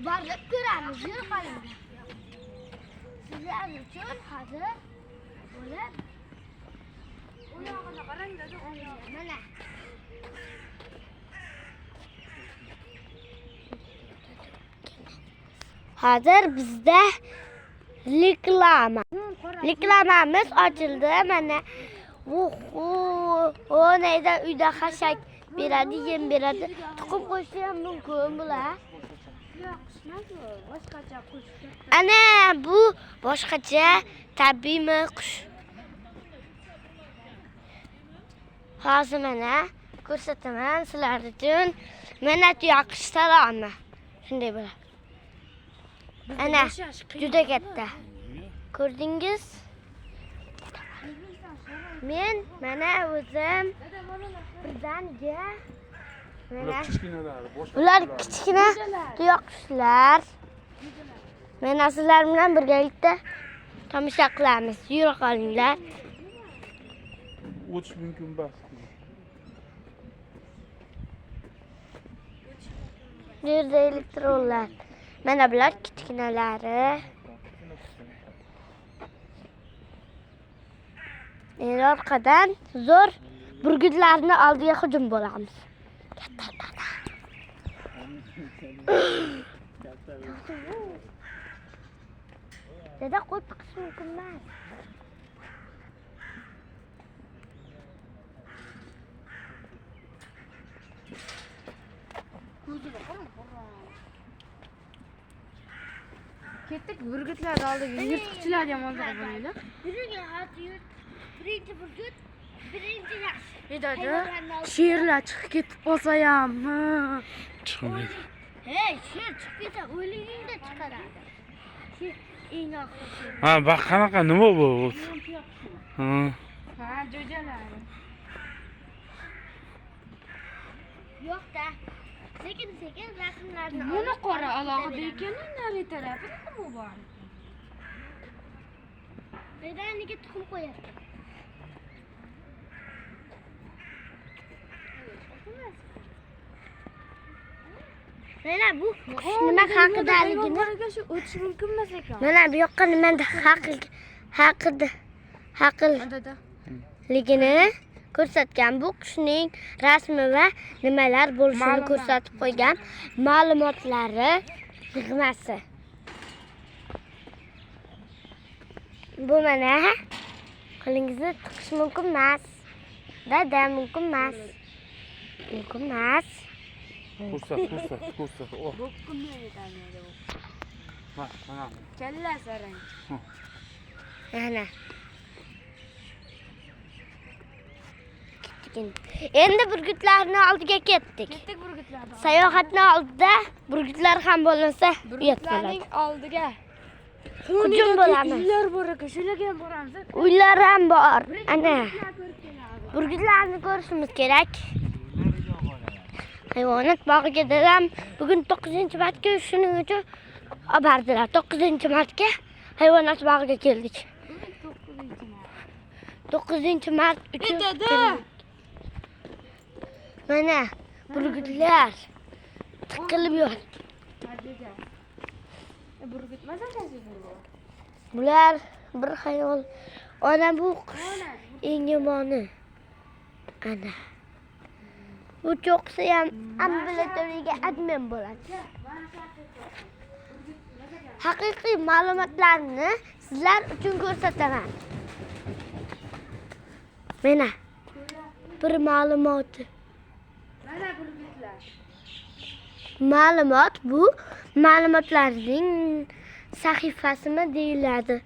Borib ko'ramiz, yur qolinglar. Sizlar uchun hozir bo'lib u yog'ini qarang-da, mana. Hozir bizda reklamamiz ochildi. Mana o neyda uyda xashak beradi, yem beradi. Tuxum qo'shishim ham mumkin bular. Yo'q, qishmaydi, boshqacha qo'shishga. Ana bu boshqacha tabiiymi qush. Hozir mana ko'rsataman sizlar uchun. Mana tuyoqish saloni. Shunday bo'ladi. Ana juda katta. Ko'rdingiz? Men mana o'zim birdaniga bular kichkina tuyoqishlar. Mana sizlar bilan birgalikda tomosha qilamiz. Yura qolinglar. O'tish mumkin bas. Bu yerda elektronlar. Mana bular kichkinalari. Endi orqadan zo'r burgutlarni oldiga hujum bo'lamiz. Dada qo'yib chiqish mumkin emas. Ketdik burgutlar oldiga, yirtqichlar yomon bo'ladi. Birinchi hati yurt, birinchi burgut, birinchi yaxshi. Dada, sherlar chiqib ketib qolsa ham. Chiqmaydi. Hey, sher chiqib ketsa o'ligingda chiqaradi. Sher eng oxirgi. Ha, bak qanaqa nima bu? Ha. Ha, jo'jalar. Yo'q-da. Sekin rasmlarni Buni qora alohida ekan, nari tarafida nima bor? Bedaniga tuxum qo'yadi. Mana bu nima haqidaligini o'tish mumkin emas ekan. mana bu yoqqa nimada haqligini ko'rsatgan. Bu qushning rasmi va nimalar bo'lishini ko'rsatib qo'ygan ma'lumotlari yig'masi. Bu mana qo'lingizni tiqish mumkin emas. Dada, mumkin emas. Mumkin emas. Ko'rsat. Oh. Mana. Kalla sarang. Mana. Endi burgutlarning oldiga ketdik. Ketdik burgutlardan. Sayohatning oldida burgutlar ham bo'lmasa, uyat bo'ladi. Burgutlarning oldiga Hujum bo'lamiz. uylar bor ekan, shularga ham boramiz. Uylar ham bor. Ana. Burgutlarni ko'rishimiz kerak. Hayvonot bog'iga dadam bugun 9-martga shuning uchun olib bordilar. 9-martga hayvonot bog'iga keldik. 9-mart uchun. Dada. Mana burgutlar tiqilib yotibdi. Burgut mazasi bu. Bular bir xayol. Ona bu qush eng yomoni. Ana. Bu cho'qsa ham ambulatoriyaga admin bo'ladi. Haqiqiy ma'lumotlarni sizlar uchun ko'rsataman. Mana bir ma'lumot. Mana burgutlar. Ma'lumot bu ma'lumotlarning sahifasimi deyiladi.